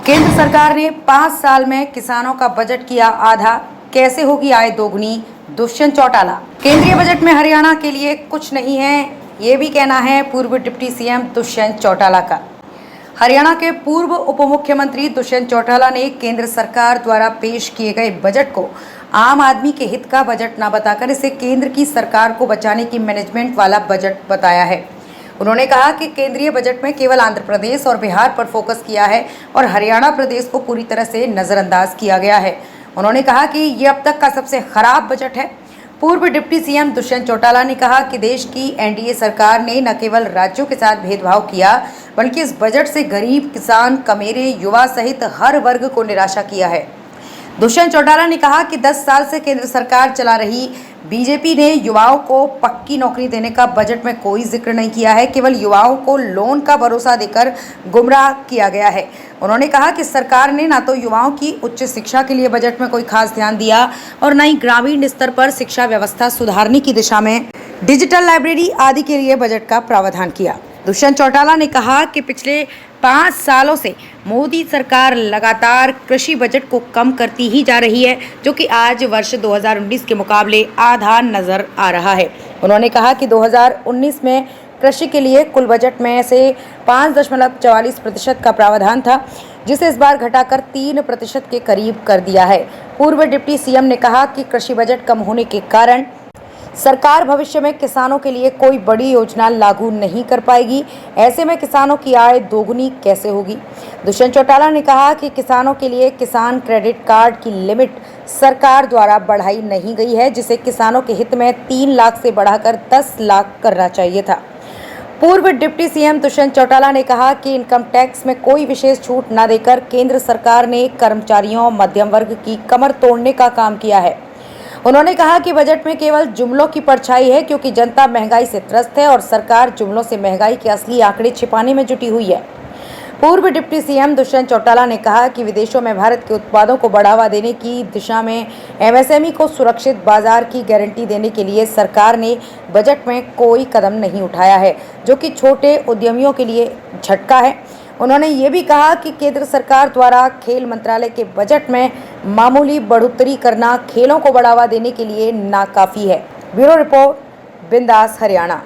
केंद्र सरकार ने 5 साल में किसानों का बजट किया आधा, कैसे होगी आय दोगुनी? दुष्यंत चौटाला। केंद्रीय बजट में हरियाणा के लिए कुछ नहीं है, ये भी कहना है पूर्व डिप्टी सीएम दुष्यंत चौटाला का। हरियाणा के पूर्व उप मुख्यमंत्री दुष्यंत चौटाला ने केंद्र सरकार द्वारा पेश किए गए बजट को आम आदमी के हित का बजट न बताकर इसे केंद्र की सरकार को बचाने की मैनेजमेंट वाला बजट बताया है। उन्होंने कहा कि केंद्रीय बजट में केवल आंध्र प्रदेश और बिहार पर फोकस किया है और हरियाणा प्रदेश को पूरी तरह से नजरअंदाज किया गया है। उन्होंने कहा कि ये अब तक का सबसे खराब बजट है। पूर्व डिप्टी सीएम दुष्यंत चौटाला ने कहा कि देश की एनडीए सरकार ने न केवल राज्यों के साथ भेदभाव किया, बल्कि इस बजट से गरीब, किसान, कमेरे, युवा सहित हर वर्ग को निराशा किया है। दुष्यंत चौटाला ने कहा कि 10 साल से केंद्र सरकार चला रही बीजेपी ने युवाओं को पक्की नौकरी देने का बजट में कोई जिक्र नहीं किया है, केवल युवाओं को लोन का भरोसा देकर गुमराह किया गया है। उन्होंने कहा कि सरकार ने ना तो युवाओं की उच्च शिक्षा के लिए बजट में कोई खास ध्यान दिया और न ही ग्रामीण स्तर पर शिक्षा व्यवस्था सुधारने की दिशा में डिजिटल लाइब्रेरी आदि के लिए बजट का प्रावधान किया। दुष्यंत चौटाला ने कहा कि पिछले 5 सालों से मोदी सरकार लगातार कृषि बजट को कम करती ही जा रही है, जो कि आज वर्ष 2019 के मुकाबले आधा नजर आ रहा है। उन्होंने कहा कि 2019 में कृषि के लिए कुल बजट में से 5.44% का प्रावधान था, जिसे इस बार घटाकर 3% के करीब कर दिया है। पूर्व डिप्टी सीएम ने कहा कि कृषि बजट कम होने के कारण सरकार भविष्य में किसानों के लिए कोई बड़ी योजना लागू नहीं कर पाएगी। ऐसे में किसानों की आय दोगुनी कैसे होगी? दुष्यंत चौटाला ने कहा कि किसानों के लिए किसान क्रेडिट कार्ड की लिमिट सरकार द्वारा बढ़ाई नहीं गई है, जिसे किसानों के हित में 3 लाख से बढ़ाकर 10 लाख करना चाहिए था। पूर्व डिप्टी सीएम दुष्यंत चौटाला ने कहा कि इनकम टैक्स में कोई विशेष छूट न देकर केंद्र सरकार ने कर्मचारियों, मध्यम वर्ग की कमर तोड़ने का काम किया है। उन्होंने कहा कि बजट में केवल जुमलों की परछाई है, क्योंकि जनता महंगाई से त्रस्त है और सरकार जुमलों से महंगाई के असली आंकड़े छिपाने में जुटी हुई है। पूर्व डिप्टी सीएम दुष्यंत चौटाला ने कहा कि विदेशों में भारत के उत्पादों को बढ़ावा देने की दिशा में एमएसएमई को सुरक्षित बाजार की गारंटी देने के लिए सरकार ने बजट में कोई कदम नहीं उठाया है, जो कि छोटे उद्यमियों के लिए झटका है। उन्होंने ये भी कहा कि केंद्र सरकार द्वारा खेल मंत्रालय के बजट में मामूली बढ़ोतरी करना खेलों को बढ़ावा देने के लिए नाकाफी है। ब्यूरो रिपोर्ट, बिंदास हरियाणा।